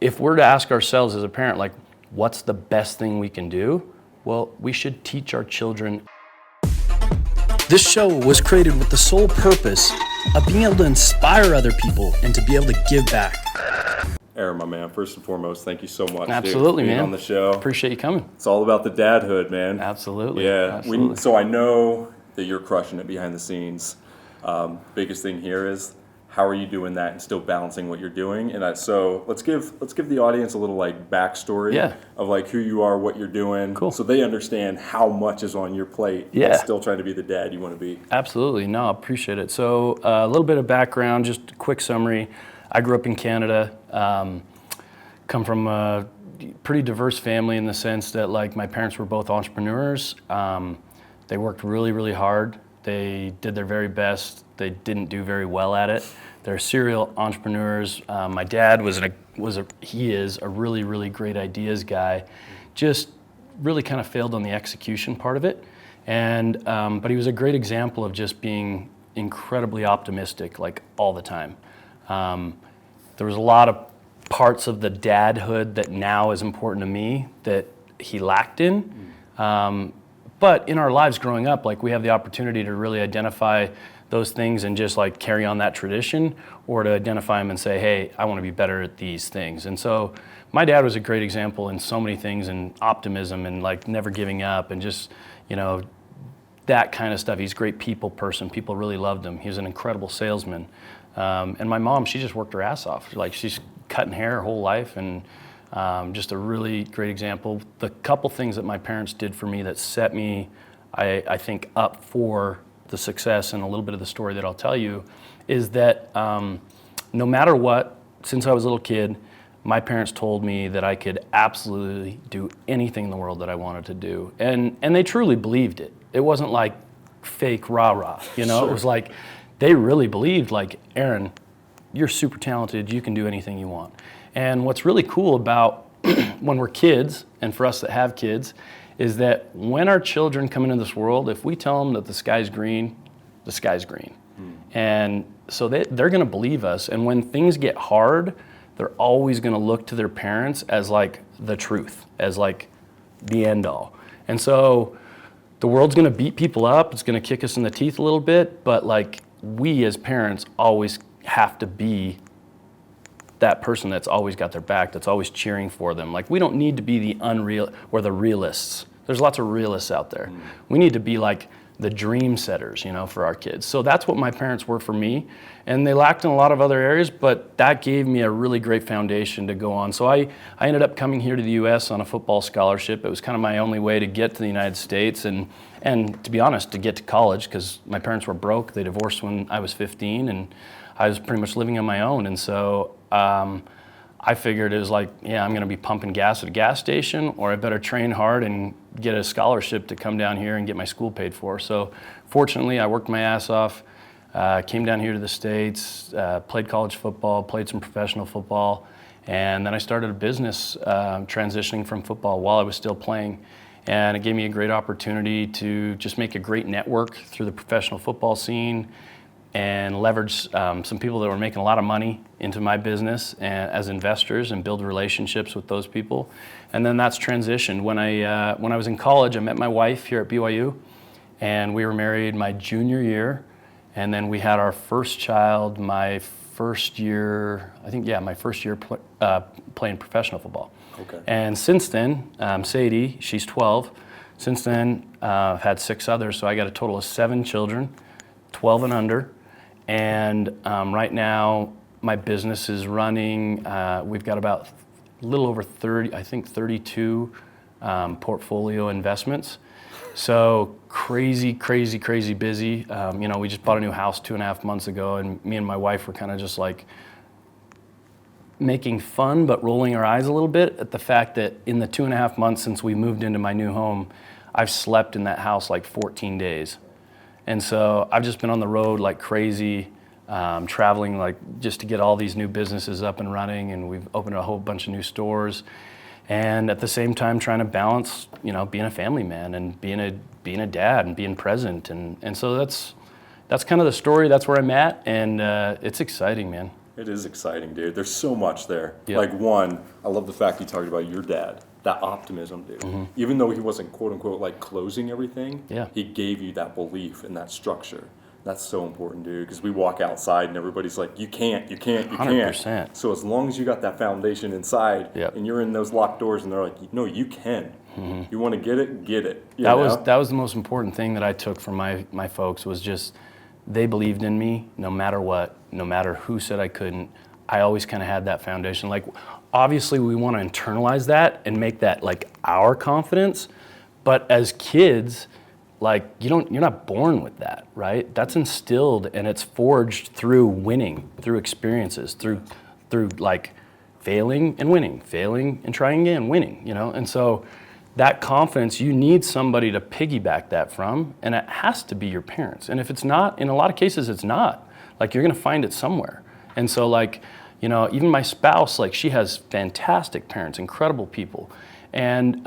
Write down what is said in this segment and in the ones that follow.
if we're to ask ourselves as a parent, like, what's the best thing we can do? Well, we should teach our children. This show was created with the sole purpose of being able to inspire other people and to be able to give back. Aaron, my man, first and foremost, thank you so much, Absolutely, dude, for being man. on the show. Appreciate you coming. It's all about the dadhood, man. Absolutely. Yeah. Absolutely. So I know that you're crushing it behind the scenes. Biggest thing here is, how are you doing that and still balancing what you're doing? And so let's give the audience a little like backstory of like who you are, what you're doing, Cool. so they understand how much is on your plate. And still trying to be the dad you want to be. Absolutely. No, I appreciate it. So a little bit of background, just a quick summary. I grew up in Canada. Come from a pretty diverse family in the sense that like my parents were both entrepreneurs. They worked really, really hard. They did their very best. They didn't do very well at it. They're serial entrepreneurs. My dad he is a really, really great ideas guy. Just really kind of failed on the execution part of it. And but he was a great example of just being incredibly optimistic, like all the time. There was a lot of parts of the dadhood that now is important to me that he lacked in. But in our lives growing up, like we have the opportunity to really identify those things and just like carry on that tradition, or to identify them and say, hey, I want to be better at these things. And so my dad was a great example in so many things, and optimism and like never giving up and just, you know, that kind of stuff. He's a great people person. People really loved him. He was an incredible salesman. And my mom, she just worked her ass off. Like she's cutting hair her whole life, and just a really great example. The couple things that my parents did for me that set me, I think, up for the success, and a little bit of the story that I'll tell you, is that no matter what, since I was a little kid, my parents told me that I could absolutely do anything in the world that I wanted to do. And they truly believed it. It wasn't like fake rah-rah, you know? Sure. It was like, they really believed, like, Aaron, you're super talented, you can do anything you want. And what's really cool about when we're kids, and for us that have kids, is that when our children come into this world, if we tell them that the sky's green, the sky's green. And so they're gonna believe us. And when things get hard, they're always gonna look to their parents as like the truth, as like the end all. And so the world's gonna beat people up, it's gonna kick us in the teeth a little bit, but like we as parents always have to be that person that's always got their back, that's always cheering for them. Like we don't need to be the unreal or the realists. There's lots of realists out there. We need to be like the dream setters, you know, for our kids. So that's what my parents were for me. And they lacked in a lot of other areas, but that gave me a really great foundation to go on. So I ended up coming here to the US on a football scholarship. It was kind of my only way to get to the United States and to be honest, to get to college, because my parents were broke. They divorced when I was 15, and I was pretty much living on my own. And so I figured it was like, yeah, I'm going to be pumping gas at a gas station, or I better train hard and get a scholarship to come down here and get my school paid for. So fortunately, I worked my ass off, came down here to the States, played college football, played some professional football, and then I started a business transitioning from football while I was still playing. And it gave me a great opportunity to just make a great network through the professional football scene, and leverage some people that were making a lot of money into my business as investors, and build relationships with those people. And then that's transitioned. When I was in college, I met my wife here at BYU, and we were married my junior year. And then we had our first child my first year, playing professional football. Okay. And since then, Sadie, she's 12. Since then, I've had 6 others, so I got a total of 7 children, 12 and under. And right now, my business is running. We've got about a little over 32 portfolio investments. So crazy busy. You know, we just bought a new house 2.5 months ago, and me and my wife were kind of just like making fun, but rolling our eyes a little bit at the fact that in the 2.5 months since we moved into my new home, I've slept in that house like 14 days. And so I've just been on the road like crazy, traveling like just to get all these new businesses up and running, and we've opened a whole bunch of new stores. And at the same time trying to balance, you know, being a family man and being a dad and being present. And so that's kind of the story. That's where I'm at, and it's exciting, man. It is exciting, dude. There's so much there. Yep. Like, one, I love the fact you talked about your dad. That optimism, dude. Mm-hmm. Even though he wasn't, quote unquote, like closing everything, Yeah. he gave you that belief and that structure. That's so important, dude, because we walk outside and everybody's like, you can't. 100%. So as long as you got that foundation inside, Yep. and you're in those locked doors and they're like, no, you can. Mm-hmm. You want to get it, get it. That was the most important thing that I took from my folks was just they believed in me no matter what, no matter who said I couldn't. I always kind of had that foundation. Like, obviously we want to internalize that and make that like our confidence, but as kids, like you're not born with that, right? That's instilled and it's forged through winning, through experiences, through like failing and winning, failing and trying again, winning, you know? And so that confidence, you need somebody to piggyback that from, and it has to be your parents. And if it's not, in a lot of cases it's not. Like, you're gonna find it somewhere. And so, like, you know, even my spouse, like, she has fantastic parents, incredible people. And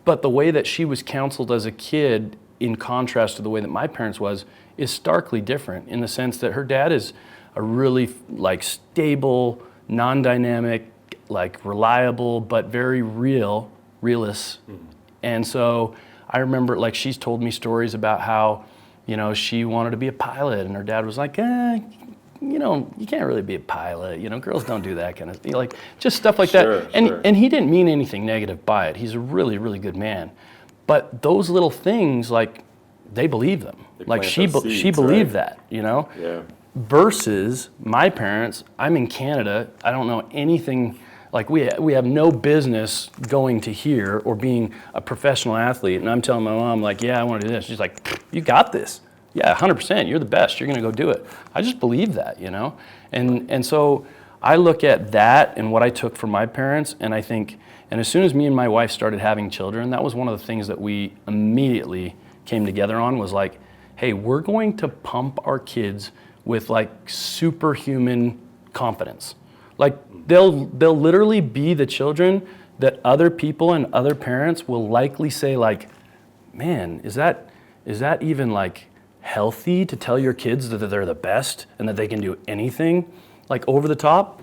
but the way that she was counseled as a kid, in contrast to the way that my parents was, is starkly different in the sense that her dad is a really like stable, non-dynamic, like reliable, but very realist. Mm-hmm. And so I remember, like, she's told me stories about how, you know, she wanted to be a pilot and her dad was like, you know, you can't really be a pilot. You know, girls don't do that kind of thing. Like, just stuff like that. And he didn't mean anything negative by it. He's a really, really good man. But those little things, like, they believe them. Like, she believed that, you know? Yeah. Versus my parents, I'm in Canada. I don't know anything. Like, we have no business going to here or being a professional athlete. And I'm telling my mom, like, yeah, I want to do this. She's like, you got this. Yeah, 100%. You're the best. You're going to go do it. I just believe that, you know? And so I look at that and what I took from my parents, and I think, and as soon as me and my wife started having children, that was one of the things that we immediately came together on was like, hey, we're going to pump our kids with like superhuman confidence. Like, they'll literally be the children that other people and other parents will likely say, like, man, is that even like healthy to tell your kids that they're the best and that they can do anything like over the top?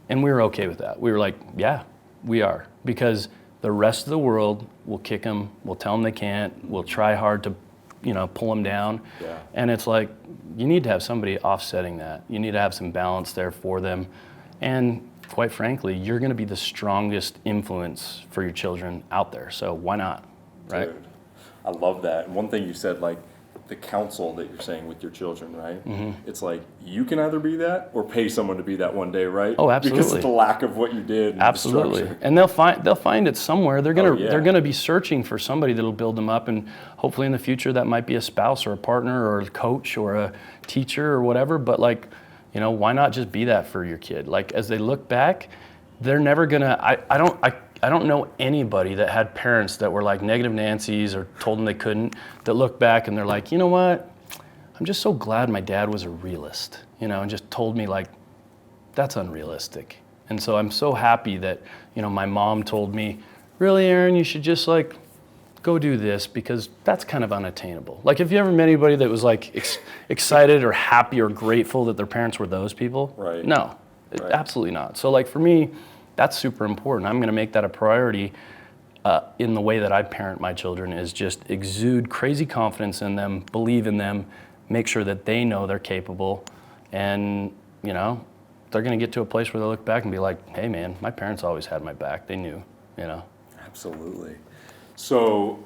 And we were okay with that. We were like, yeah, we are, because the rest of the world will kick them, we'll tell them they can't, we'll try hard to, you know, pull them down. Yeah. And it's like, you need to have somebody offsetting that. You need to have some balance there for them. And quite frankly, you're going to be the strongest influence for your children out there. So why not, right? Dude, I love that. And one thing you said, like, the counsel that you're saying with your children, right? Mm-hmm. It's like, you can either be that or pay someone to be that one day, right? Oh, absolutely. Because of the lack of what you did. Absolutely. And they'll find it somewhere. They're gonna be searching for somebody that'll build them up, and hopefully in the future that might be a spouse or a partner or a coach or a teacher or whatever. But, like, you know, why not just be that for your kid? Like, as they look back, they're never gonna. I don't know anybody that had parents that were like negative Nancy's or told them they couldn't, that look back and they're like, you know what? I'm just so glad my dad was a realist, you know, and just told me, like, that's unrealistic. And so I'm so happy that, you know, my mom told me, really, Aaron, you should just like go do this, because that's kind of unattainable. Like, have you ever met anybody that was like excited or happy or grateful that their parents were those people? Right. No, absolutely not. So, like, for me, that's super important. I'm going to make that a priority in the way that I parent my children, is just exude crazy confidence in them, believe in them, make sure that they know they're capable, and, you know, they're going to get to a place where they look back and be like, hey, man, my parents always had my back. They knew, you know. Absolutely. So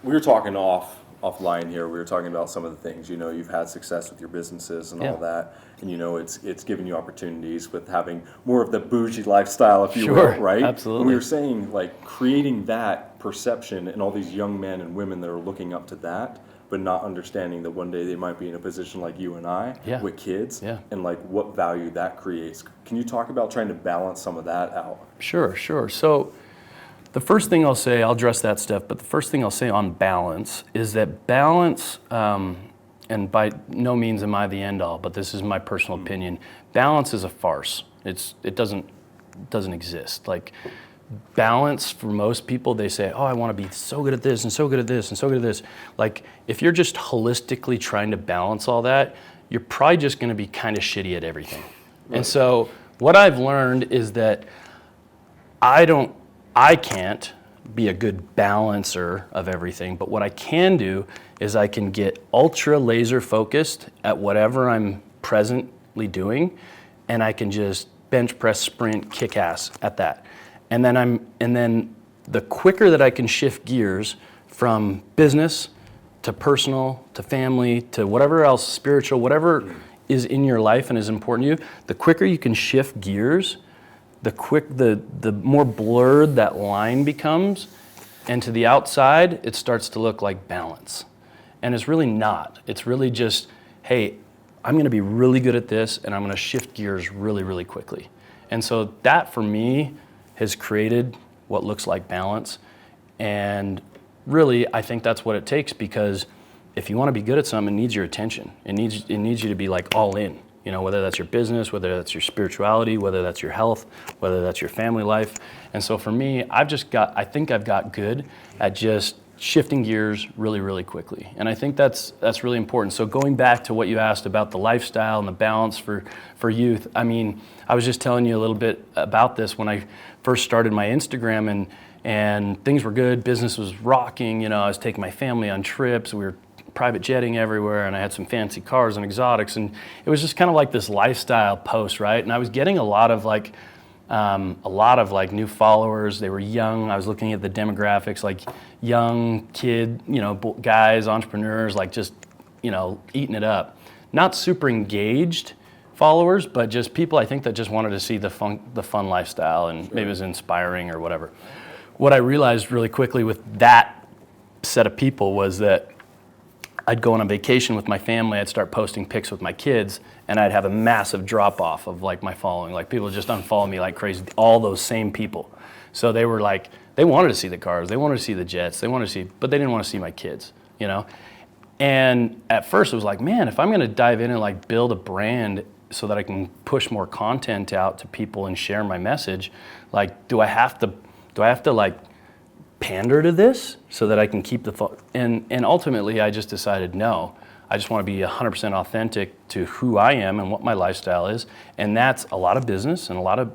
we were talking offline here. We were talking about some of the things, you know, you've had success with your businesses and all that. And, you know, it's given you opportunities with having more of the bougie lifestyle, if you will, right? Absolutely. And we were saying, like, creating that perception and all these young men and women that are looking up to that, but not understanding that one day they might be in a position like you and I with kids, and like what value that creates. Can you talk about trying to balance some of that out? Sure. So the first thing I'll say, I'll address that stuff, but the first thing I'll say on balance is that balance, and by no means am I the end all, but this is my personal opinion, balance is a farce. It doesn't exist. Like, balance, for most people, they say, oh, I want to be so good at this and so good at this and so good at this. Like, if you're just holistically trying to balance all that, you're probably just going to be kind of shitty at everything. And so what I've learned is that I can't be a good balancer of everything, but what I can do is I can get ultra laser focused at whatever I'm presently doing, and I can just bench press, sprint, kick ass at that. And then the quicker that I can shift gears from business to personal to family to whatever else, spiritual, whatever is in your life and is important to you, the quicker you can shift gears, the more blurred that line becomes, and to the outside, it starts to look like balance. And it's really not. It's really just, hey, I'm gonna be really good at this, and I'm gonna shift gears really, really quickly. And so that, for me, has created what looks like balance. And really, I think that's what it takes, because if you wanna be good at something, it needs your attention. It needs you to be like all in. You know, whether that's your business, whether that's your spirituality, whether that's your health, whether that's your family life. And so for me, I think I've got good at just shifting gears really, really quickly. And I think that's really important. So going back to what you asked about the lifestyle and the balance for youth, I mean, I was just telling you a little bit about this when I first started my Instagram, and things were good, business was rocking, you know, I was taking my family on trips, we were private jetting everywhere, and I had some fancy cars and exotics, and it was just kind of like this lifestyle post, right? And I was getting a lot of new followers. They were young. I was looking at the demographics, like young kid, you know, guys, entrepreneurs, like just, you know, eating it up. Not super engaged followers, but just people I think that just wanted to see the fun lifestyle, and maybe it was inspiring or whatever. What I realized really quickly with that set of people was that I'd go on a vacation with my family, I'd start posting pics with my kids, and I'd have a massive drop off of like my following. Like people just unfollow me like crazy, all those same people. So they were like, they wanted to see the cars, they wanted to see the jets, but they didn't want to see my kids, you know? And at first it was like, man, if I'm gonna dive in and like build a brand so that I can push more content out to people and share my message, like, do I have to like pander to this so that I can keep and ultimately I just decided no, I just want to be 100% authentic to who I am and what my lifestyle is, and that's a lot of business and a lot of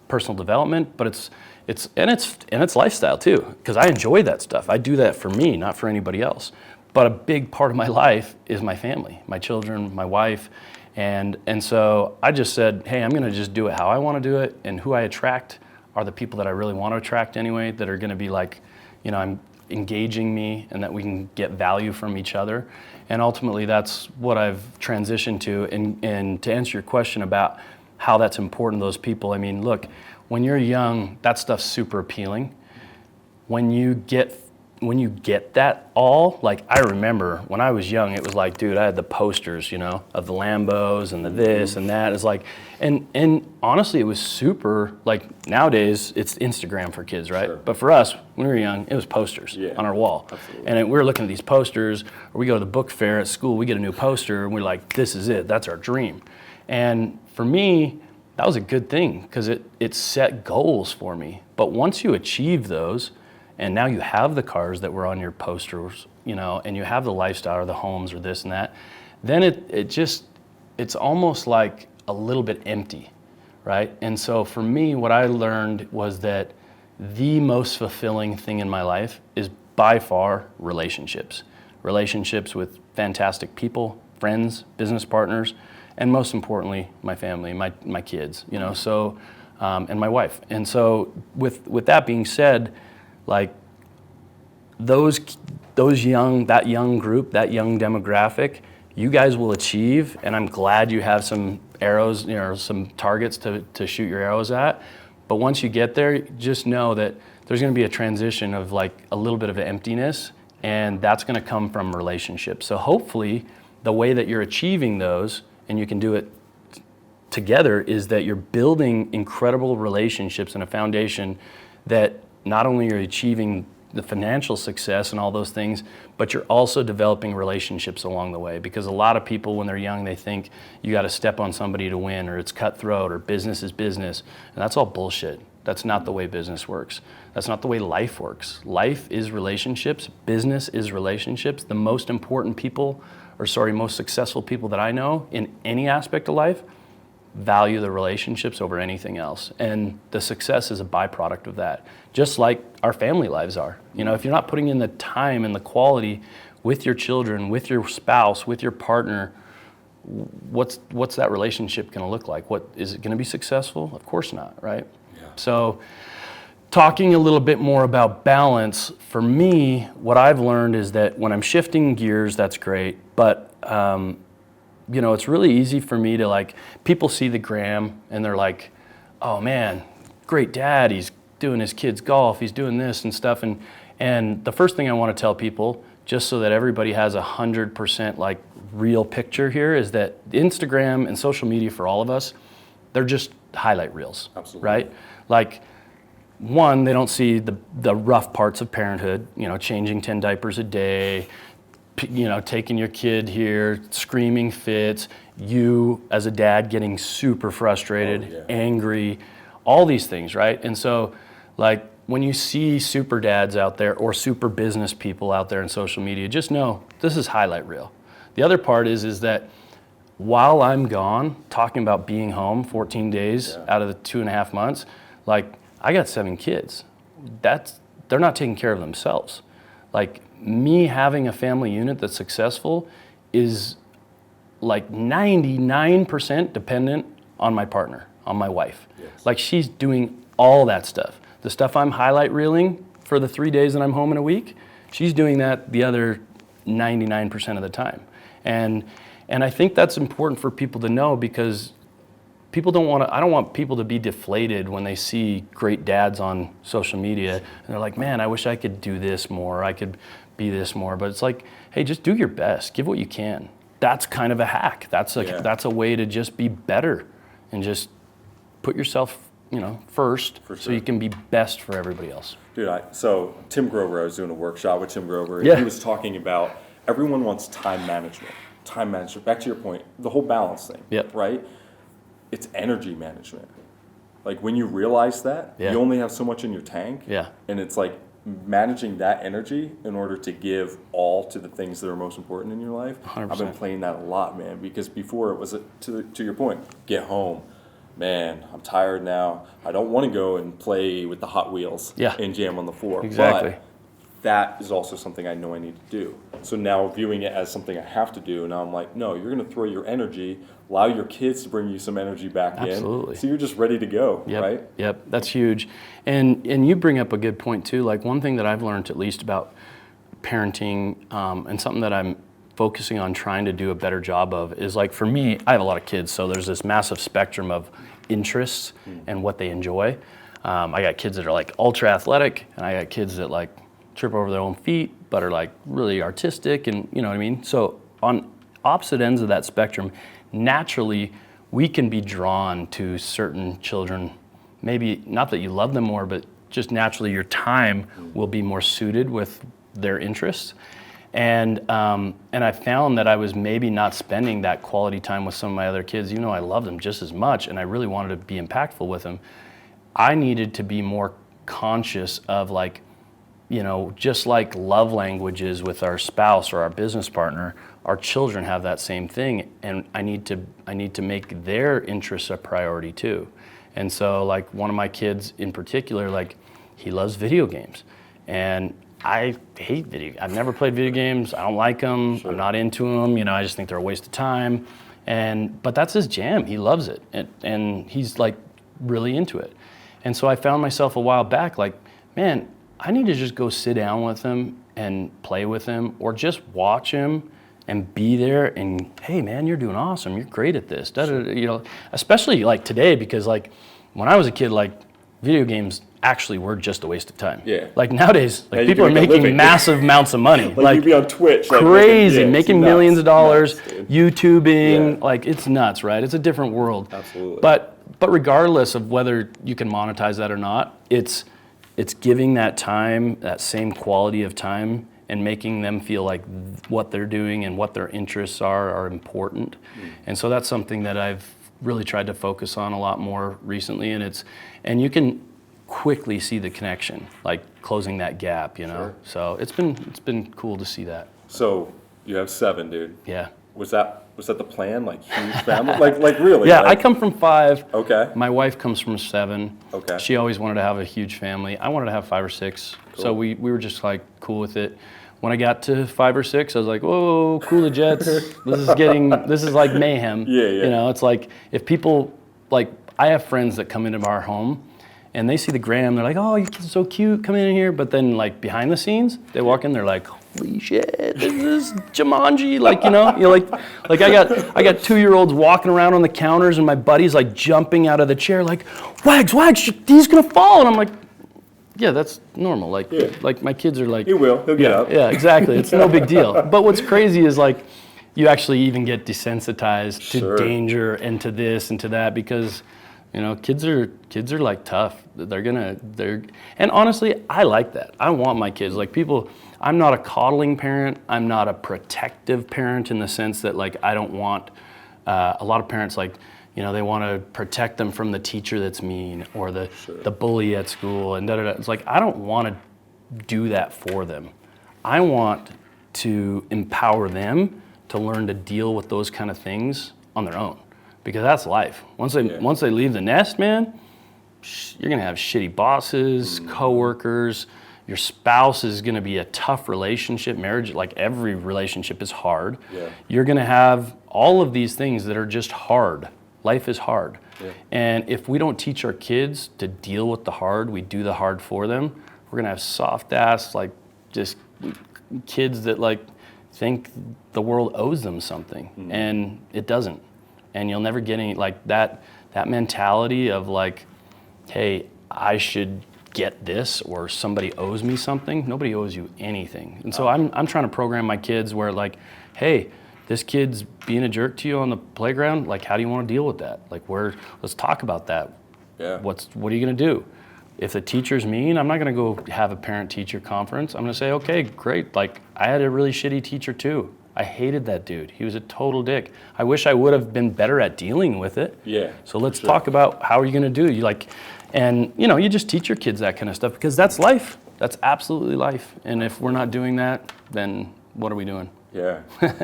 personal development, but it's lifestyle too, because I enjoy that stuff. I do that for me, not for anybody else. But a big part of my life is my family, my children, my wife, and so I just said, hey, I'm going to just do it how I want to do it, and who I attract are the people that I really want to attract anyway, that are going to be like, you know, I'm engaging me, and that we can get value from each other. And ultimately that's what I've transitioned to. And to answer your question about how that's important to those people, I mean, look, when you're young, that stuff's super appealing. When you get that all, like I remember when I was young, it was like, dude, I had the posters, you know, of the Lambos and the this and that. It's like, and honestly, it was super, like nowadays it's Instagram for kids, right? Sure. But for us, when we were young, it was posters on our wall. Absolutely. And we were looking at these posters, or we go to the book fair at school, we get a new poster, and we're like, this is it, that's our dream. And for me, that was a good thing, because it set goals for me. But once you achieve those, and now you have the cars that were on your posters, you know, and you have the lifestyle or the homes or this and that, then it's almost like a little bit empty, right? And so for me, what I learned was that the most fulfilling thing in my life is by far relationships. Relationships with fantastic people, friends, business partners, and most importantly, my family, my kids, you know, so, and my wife. And so with that being said, like that young group, that young demographic, you guys will achieve, and I'm glad you have some arrows, you know, some targets to shoot your arrows at. But once you get there, just know that there's going to be a transition of like a little bit of emptiness, and that's going to come from relationships. So hopefully the way that you're achieving those, and you can do it together, is that you're building incredible relationships and a foundation that not only are you achieving the financial success and all those things, but you're also developing relationships along the way. Because a lot of people, when they're young, they think you got to step on somebody to win, or it's cutthroat, or business is business. And that's all bullshit. That's not the way business works. That's not the way life works. Life is relationships. Business is relationships. The most important people most successful people that I know in any aspect of life value the relationships over anything else. And the success is a byproduct of that, just like our family lives are. You know, if you're not putting in the time and the quality with your children, with your spouse, with your partner, what's that relationship going to look like? What is it going to be successful? Of course not, right? Yeah. So talking a little bit more about balance, for me, what I've learned is that when I'm shifting gears, that's great, but you know, it's really easy for me to, like, people see the gram and they're like, oh man, great dad, he's doing his kids golf, he's doing this and stuff. And the first thing I want to tell people, just so that everybody has 100% like real picture here, is that Instagram and social media for all of us, they're just highlight reels. Absolutely. Right? Like, one, they don't see the rough parts of parenthood, you know, changing 10 diapers a day, you know, taking your kid here, screaming fits, you as a dad getting super frustrated, angry, all these things, right? And so, like, when you see super dads out there or super business people out there in social media, just know this is highlight reel. The other part is that while I'm gone, talking about being home 14 days out of the 2.5 months, like, I got 7 kids. They're not taking care of themselves. Like, me having a family unit that's successful is like 99% dependent on my partner, on my wife. Yes. Like, she's doing all that stuff. The stuff I'm highlight reeling for the 3 days that I'm home in a week, she's doing that the other 99% of the time. And I think that's important for people to know, because I don't want people to be deflated when they see great dads on social media and they're like, man, I wish I could do this more, I could be this more. But it's like, hey, just do your best, give what you can. That's kind of a hack. That's a way to just be better and just put yourself, you know, first, so you can be best for everybody else. Dude, so Tim Grover, I was doing a workshop with Tim Grover, and he was talking about everyone wants time management. Time management, back to your point, the whole balance thing, right? It's energy management. Like, when you realize that, you only have so much in your tank, and it's like managing that energy in order to give all to the things that are most important in your life. 100%. I've been playing that a lot, man, because before it was, to your point, get home. Man, I'm tired now. I don't want to go and play with the Hot Wheels and jam on the floor. Exactly. But that is also something I know I need to do. So now viewing it as something I have to do, now I'm like, no, you're going to throw your energy, allow your kids to bring you some energy back in. So you're just ready to go, right? Yep, that's huge. And you bring up a good point too. Like, one thing that I've learned at least about parenting, and something that I'm focusing on trying to do a better job of, is, like, for me, I have a lot of kids, so there's this massive spectrum of interests and what they enjoy. I got kids that are like ultra athletic, and I got kids that like trip over their own feet but are like really artistic, and you know what I mean? So on opposite ends of that spectrum, naturally we can be drawn to certain children. Maybe not that you love them more, but just naturally your time will be more suited with their interests. And I found that I was maybe not spending that quality time with some of my other kids, even though I loved them just as much and I really wanted to be impactful with them. I needed to be more conscious of, like, you know, just like love languages with our spouse or our business partner, our children have that same thing, and I need to make their interests a priority too. And so, like, one of my kids in particular, like, he loves video games, and I hate I've never played video games. I don't like them. I'm not into them. You know, I just think they're a waste of time. But that's his jam. He loves it, and he's like really into it. And so I found myself a while back, like, man, I need to just go sit down with him and play with him, or just watch him and be there. And hey, man, you're doing awesome. You're great at this. You know, especially like today, because like when I was a kid, like video games actually were just a waste of time. Yeah. Like nowadays, like people are making massive amounts of money. Like you'd be on Twitch. Crazy, like, making millions of dollars, YouTubing, like it's nuts, right? It's a different world. Absolutely. But regardless of whether you can monetize that or not, it's giving that time, that same quality of time, and making them feel like what they're doing and what their interests are important. And so that's something that I've really tried to focus on a lot more recently, and you can quickly see the connection, like closing that gap, you know. So it's been cool to see that. So You have 7, dude. Yeah. Was that the plan? Like huge family? like really? Yeah, like, I come from 5. Okay. My wife comes from 7. Okay. She always wanted to have a huge family. I wanted to have 5 or 6. Cool. So we were just like cool with it. When I got to 5 or 6, I was like, whoa, cool the jets. This is like mayhem. Yeah. You know, it's like if people, like I have friends that come into our home and they see the gram, they're like, oh, your kids are so cute, come in here. But then like behind the scenes, they walk in, they're like, holy shit, this is Jumanji. Like, like I got 2-year-olds walking around on the counters and my buddy's like jumping out of the chair like, Wags, he's gonna fall. And I'm like, yeah, that's normal. Like, like my kids are like, he will. He'll get up. Yeah, exactly. It's no big deal. But what's crazy is like, you actually even get desensitized to danger and to this and to that because, kids are like tough. And honestly, I like that. I want my kids like people. I'm not a coddling parent. I'm not a protective parent in the sense that like I don't want. A lot of parents like. They want to protect them from the teacher that's mean or the bully at school and da-da-da. It's like, I don't want to do that for them. I want to empower them to learn to deal with those kind of things on their own because that's life. Once they leave the nest, man, you're going to have shitty bosses, coworkers. Your spouse is going to be a tough relationship. Marriage, like every relationship is hard. Yeah. You're going to have all of these things that are just hard. Life is hard. Yeah. And if we don't teach our kids to deal with the hard, we do the hard for them, we're gonna have soft ass, like just kids that like think the world owes them something and it doesn't. And you'll never get any like that mentality of like, hey, I should get this or somebody owes me something. Nobody owes you anything. And so I'm trying to program my kids where like, hey, this kid's being a jerk to you on the playground, like how do you want to deal with that? Like let's talk about that. Yeah. What are you gonna do? If the teacher's mean, I'm not gonna go have a parent-teacher conference. I'm gonna say, okay, great, like I had a really shitty teacher too. I hated that dude. He was a total dick. I wish I would have been better at dealing with it. Yeah. So let's talk about how are you gonna do? You just teach your kids that kind of stuff because that's life. That's absolutely life. And if we're not doing that, then what are we doing? Yeah.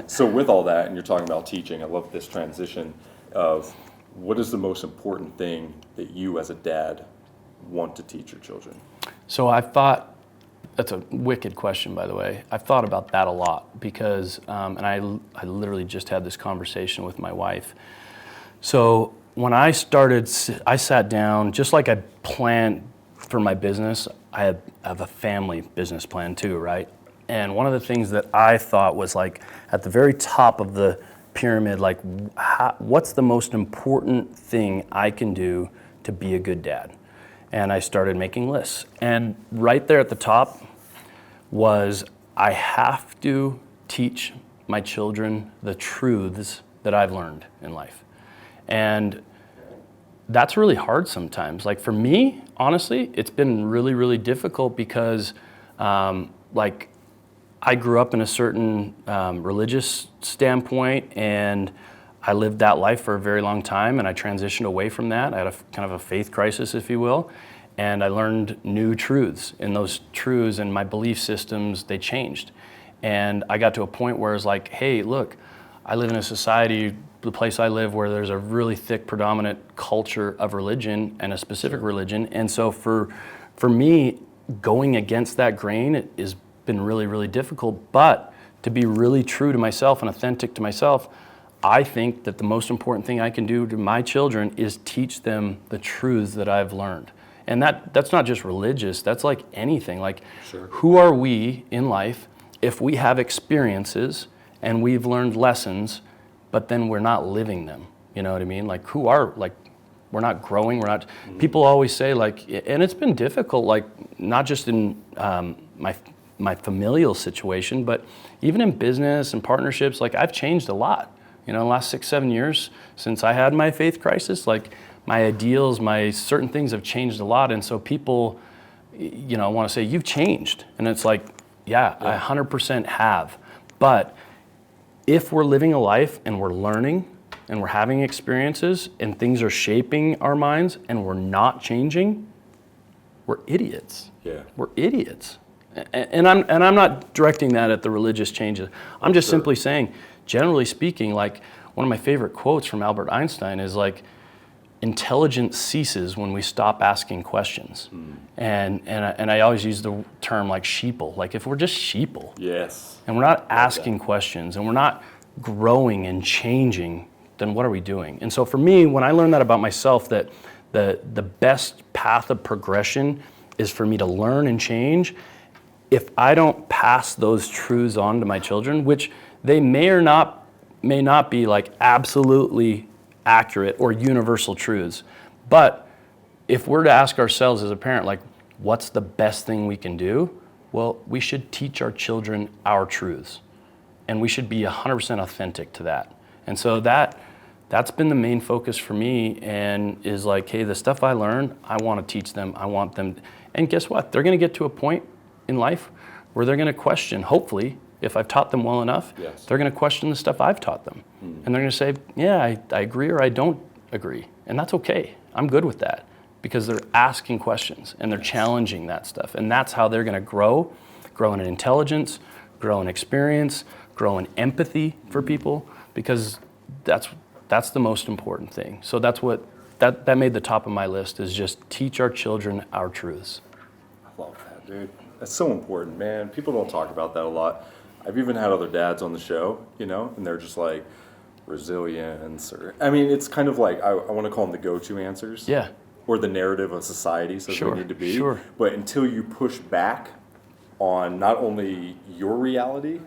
So with all that, and you're talking about teaching, I love this transition of what is the most important thing that you as a dad want to teach your children? So I thought, that's a wicked question, by the way. I've thought about that a lot because, and I literally just had this conversation with my wife. So when I started, I sat down, just like I planned for my business, I have a family business plan too, right? And one of the things that I thought was like at the very top of the pyramid, like what's the most important thing I can do to be a good dad? And I started making lists. And right there at the top was I have to teach my children the truths that I've learned in life. And that's really hard sometimes. Like for me, honestly, it's been really, really difficult because I grew up in a certain religious standpoint and I lived that life for a very long time and I transitioned away from that. I had a kind of a faith crisis, if you will, and I learned new truths. And those truths and my belief systems, they changed. And I got to a point where it's like, hey, look, I live in a society, the place I live, where there's a really thick predominant culture of religion and a specific religion. And so for me, going against that grain is been really, really difficult, but to be really true to myself and authentic to myself, I think that the most important thing I can do to my children is teach them the truths that I've learned. And that's not just religious, that's like anything. Like, who are we in life if we have experiences and we've learned lessons, but then we're not living them? You know what I mean? Like, we're not growing, people always say like, and it's been difficult, like not just in my familial situation, but even in business and partnerships, like I've changed a lot. In the last 6-7 years since I had my faith crisis, like my ideals, my certain things have changed a lot. And so people, want to say, you've changed. And it's like, yeah, I 100% have. But if we're living a life and we're learning and we're having experiences and things are shaping our minds and we're not changing, we're idiots. Yeah. We're idiots. And I'm not directing that at the religious changes. I'm just simply saying, generally speaking, like one of my favorite quotes from Albert Einstein is like, intelligence ceases when we stop asking questions. And I always use the term like sheeple. Like if we're just sheeple, Yes, and we're not asking questions, and we're not growing and changing, then what are we doing? And so for me, when I learned that about myself, that the best path of progression is for me to learn and change. If I don't pass those truths on to my children, which they may not be like absolutely accurate or universal truths, but if we're to ask ourselves as a parent, like, what's the best thing we can do? Well, we should teach our children our truths, and we should be 100% authentic to that. And so that's been the main focus for me, and is like, hey, the stuff I learn, I want to teach them. I want them, and guess what? They're going to get to a point in life where they're going to question, hopefully, if I've taught them well enough, they're going to question the stuff I've taught them. And they're going to say, yeah, I agree or I don't agree. And that's okay. I'm good with that, because they're asking questions and they're challenging that stuff. And that's how they're going to grow in intelligence, grow in experience, grow in empathy for people, because that's the most important thing. So that's what, that made the top of my list, is just teach our children our truths. I love that, dude. That's so important, man. People don't talk about that a lot. I've even had other dads on the show, you know, and they're just like, resilience, or, I mean, it's kind of like, I want to call them the go-to answers. Yeah. Or the narrative of society says we need to be. Sure. But until you push back on not only your reality,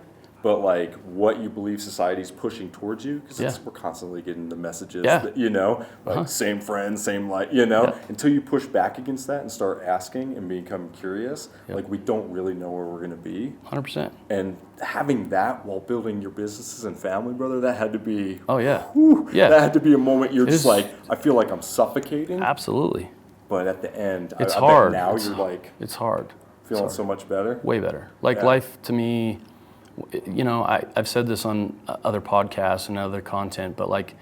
but like what you believe society's pushing towards you, because we're constantly getting the messages that, you know, like same friends, same life, you know, until you push back against that and start asking and become curious, like we don't really know where we're going to be. 100%. And having that while building your businesses and family, brother, that had to be, that had to be a moment you're just like, I feel like I'm suffocating. Absolutely. But at the end, It's I hard. bet now you're like, it's hard. feeling so much better. Way better. Like life to me, you know, I've said this on other podcasts and other content, but like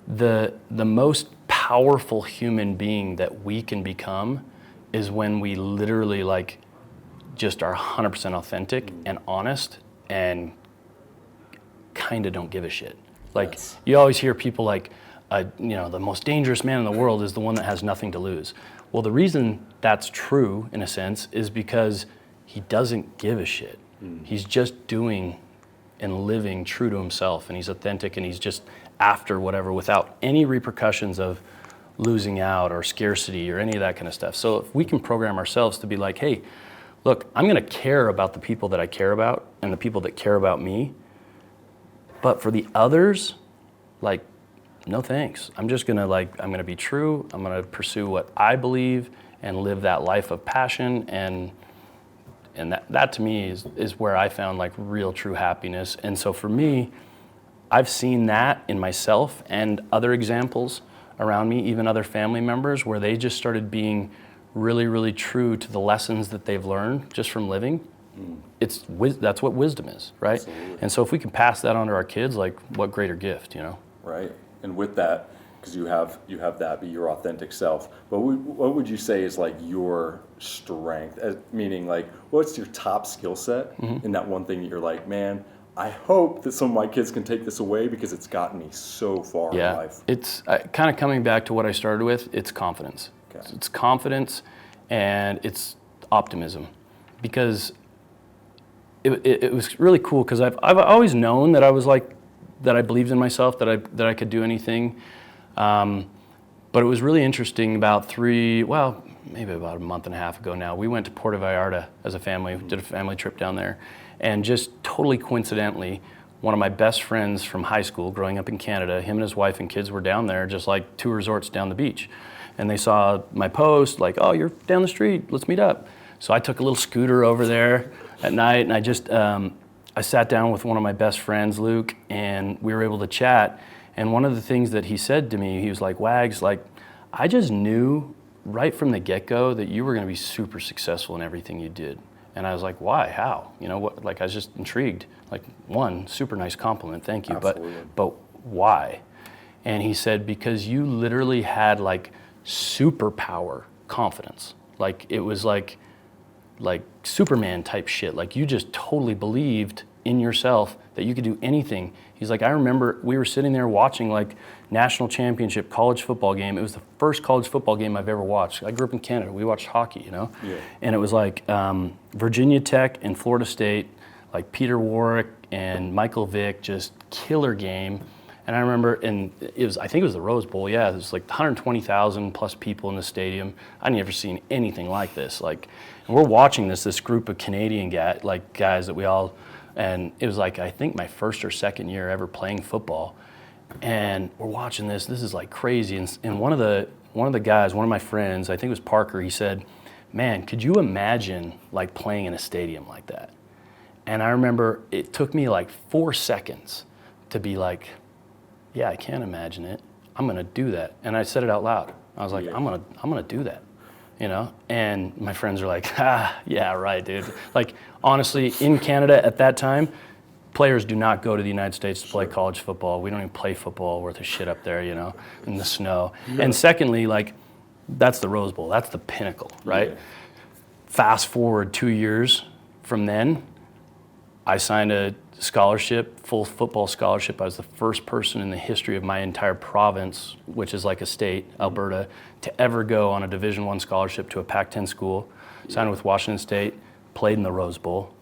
the most powerful human being that we can become is when we literally like just are 100% authentic and honest and kind of don't give a shit. Like you always hear people like, you know, the most dangerous man in the world is the one that has nothing to lose. Well, the reason that's true in a sense is because he doesn't give a shit. He's just doing and living true to himself, and he's authentic, and he's just after whatever without any repercussions of losing out or scarcity or any of that kind of stuff. So if we can program ourselves to be like, hey, look, I'm going to care about the people that I care about and the people that care about me, but for the others, like, no thanks. I'm just going to I'm going to be true. I'm going to pursue what I believe and live that life of passion, and that to me is where I found like real true happiness. And so for me, I've seen that in myself and other examples around me, even other family members, where they just started being really, really true to the lessons that they've learned just from living. That's what wisdom is, right? Absolutely. And so if we can pass that on to our kids, like what greater gift, you know? Right. And with that, because you have that be your authentic self, but what would you say is like your strength? Meaning like, what's your top skill set in that one thing that you're like, man, I hope that some of my kids can take this away because it's gotten me so far in life. It's kind of coming back to what I started with, it's confidence. Okay. It's confidence and it's optimism, because it was really cool, because I've always known that I was like, that I believed in myself, that I could do anything. But it was really interesting maybe about a month and a half ago now, we went to Puerto Vallarta as a family, did a family trip down there, and just totally coincidentally, one of my best friends from high school growing up in Canada, him and his wife and kids were down there, just like 2 resorts down the beach. And they saw my post, like, oh, you're down the street, let's meet up. So I took a little scooter over there at night, and I just, I sat down with one of my best friends, Luke, and we were able to chat. And one of the things that he said to me, he was like, Wags, like, I just knew right from the get-go that you were going to be super successful in everything you did. And I was like, why? How? You know, what? Like, I was just intrigued. Like, one, super nice compliment, thank you. Absolutely. But why? And he said, because you literally had like superpower confidence. Like, it was like like Superman type shit. Like you just totally believed in yourself that you could do anything. He's like, I remember we were sitting there watching like national championship college football game. It was the first college football game I've ever watched. I grew up in Canada. We watched hockey, you know? Yeah. And it was like Virginia Tech and Florida State, like Peter Warwick and Michael Vick, just killer game. And I remember, and I think it was the Rose Bowl, yeah, it was like 120,000 plus people in the stadium. I'd never seen anything like this. Like, and we're watching this group of Canadian guys that we all, and it was like, I think my first or second year ever playing football. And we're watching this is like crazy. And one of the guys, one of my friends, I think it was Parker, he said, man, could you imagine like playing in a stadium like that? And I remember it took me like 4 seconds to be like, yeah, I can't imagine it. I'm gonna do that. And I said it out loud. I was like, I'm gonna do that, you know? And my friends are like, yeah, right, dude. Like, honestly, in Canada at that time, players do not go to the United States to play college football. We don't even play football worth a shit up there, you know, in the snow. Yeah. And secondly, like, that's the Rose Bowl. That's the pinnacle, right? Yeah. Fast forward 2 years from then, I signed a scholarship, full football scholarship. I was the first person in the history of my entire province, which is like a state, Alberta, to ever go on a Division I scholarship to a Pac-10 school. Signed with Washington State, played in the Rose Bowl,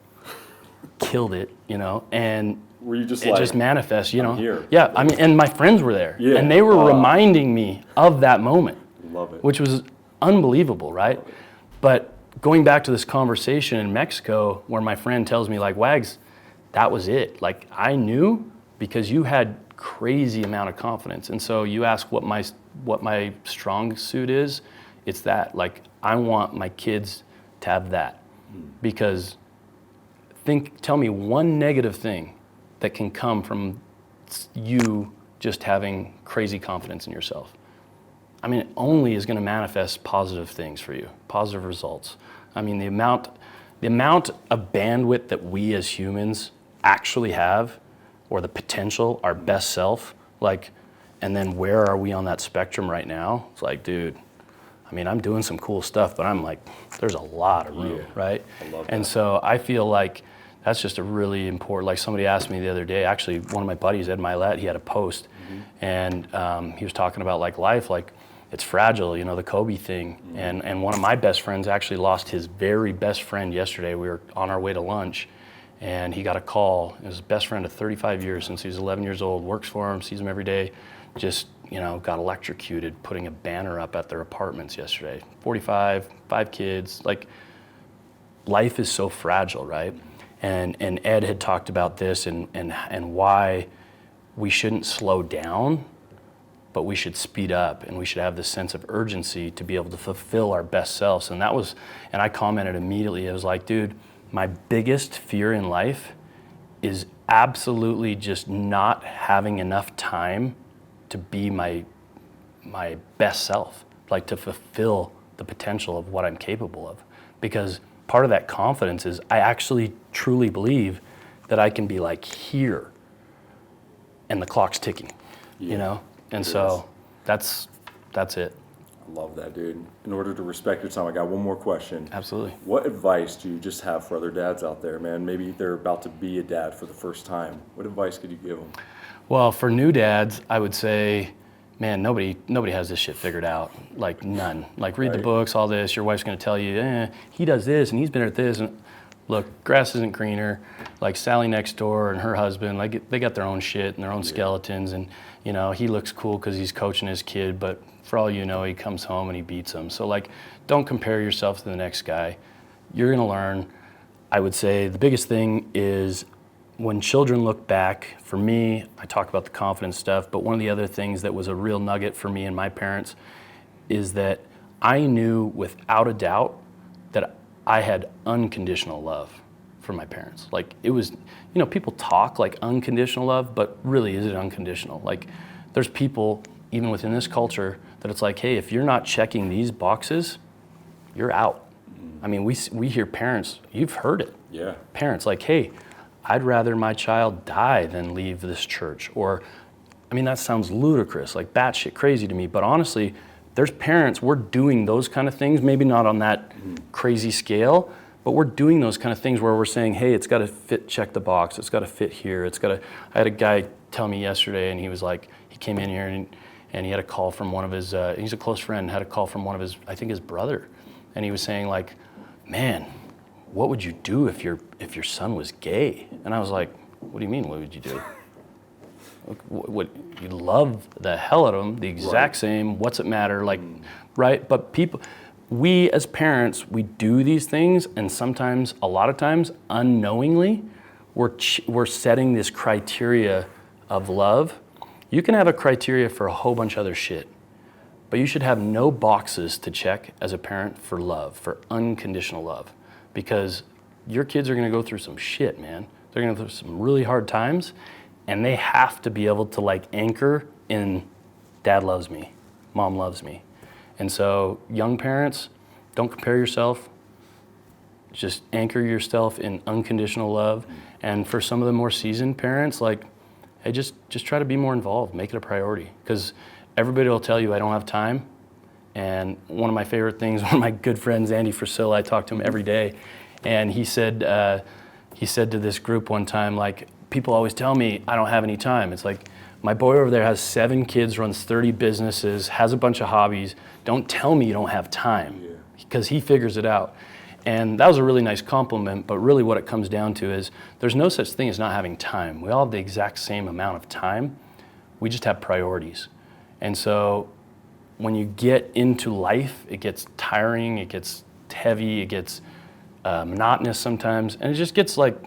killed it, you know, and were you just it like, just manifests, you know. Here. Yeah, I mean, and my friends were there, and they were reminding me of that moment. Love it. Which was unbelievable, right? But going back to this conversation in Mexico where my friend tells me like, Wags, that was it. Like I knew because you had crazy amount of confidence. And so you ask what my strong suit is, it's that. Like I want my kids to have that. Because tell me one negative thing that can come from you just having crazy confidence in yourself. I mean, it only is going to manifest positive things for you, positive results. I mean, the amount of bandwidth that we as humans actually have, or the potential, our best self, like, and then where are we on that spectrum right now? It's like, dude, I mean, I'm doing some cool stuff, but I'm like, there's a lot of room, right? I love that. And so I feel like that's just a really important, like somebody asked me the other day, actually one of my buddies, Ed Milet, he had a post, and he was talking about like life, like, it's fragile, you know, the Kobe thing. And one of my best friends actually lost his very best friend yesterday. We were on our way to lunch, and he got a call. It was his best friend of 35 years since he was 11 years old, works for him, sees him every day, just, you know, got electrocuted putting a banner up at their apartments yesterday. 45, 5 kids. Like, life is so fragile, right? And Ed had talked about this and why we shouldn't slow down, but we should speed up, and we should have this sense of urgency to be able to fulfill our best selves. And I commented immediately, I was like, dude, my biggest fear in life is absolutely just not having enough time to be my best self, like to fulfill the potential of what I'm capable of. Because part of that confidence is I actually truly believe that I can be like here, and the clock's ticking, you know? And so that's it. I love that, dude. In order to respect your time, I got one more question. Absolutely. What advice do you just have for other dads out there, man? Maybe they're about to be a dad for the first time. What advice could you give them? Well, for new dads, I would say, man, nobody has this shit figured out. Like none. Like read the books, all this. Your wife's going to tell you, he does this and he's been at this. And look, grass isn't greener. Like Sally next door and her husband, like they got their own shit and their own skeletons. And you know, he looks cool because he's coaching his kid, but for all you know, he comes home and he beats them. So like, don't compare yourself to the next guy. You're gonna learn. I would say the biggest thing is when children look back, for me, I talk about the confidence stuff, but one of the other things that was a real nugget for me and my parents is that I knew without a doubt that I had unconditional love from my parents. Like it was, you know, people talk like unconditional love, but really is it unconditional? Like there's people, even within this culture, that it's like, hey, if you're not checking these boxes, you're out. I mean, we hear parents, you've heard it. Yeah. Parents like, hey, I'd rather my child die than leave this church. Or, I mean, that sounds ludicrous, like batshit crazy to me, but honestly, there's parents, we're doing those kind of things, maybe not on that crazy scale, But we're doing those kind of things where we're saying, hey, it's got to fit, check the box. It's got to fit here. It's got to. I had a guy tell me yesterday, and he was like, he came in here and he had a call from one of his. He's a close friend. Had a call from one of his, I think his brother, and he was saying like, man, what would you do if your son was gay? And I was like, what do you mean? What would you do? What you love the hell out of them, the exact same. What's it matter? Like, right? But people. We as parents, we do these things, and sometimes, a lot of times, unknowingly, we're setting this criteria of love. You can have a criteria for a whole bunch of other shit, but you should have no boxes to check as a parent for love, for unconditional love, because your kids are gonna go through some shit, man. They're gonna go through some really hard times, and they have to be able to like anchor in, dad loves me, mom loves me. And so, young parents, don't compare yourself. Just anchor yourself in unconditional love. And for some of the more seasoned parents, like, hey, just try to be more involved. Make it a priority. Because everybody will tell you, I don't have time. And one of my favorite things, one of my good friends, Andy Frisilla, I talk to him every day, and he said to this group one time, like, people always tell me I don't have any time. It's like, my boy over there has 7 kids, runs 30 businesses, has a bunch of hobbies. Don't tell me you don't have time, because he figures it out. And that was a really nice compliment, but really what it comes down to is there's no such thing as not having time. We all have the exact same amount of time. We just have priorities. And so when you get into life, it gets tiring, it gets heavy, it gets monotonous sometimes, and it just gets like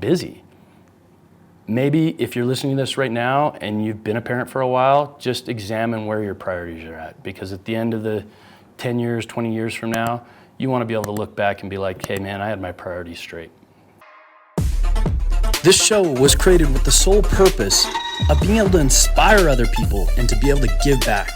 busy. Maybe if you're listening to this right now and you've been a parent for a while, just examine where your priorities are at. Because at the end of the 10 years, 20 years from now, you want to be able to look back and be like, hey man, I had my priorities straight. This show was created with the sole purpose of being able to inspire other people and to be able to give back.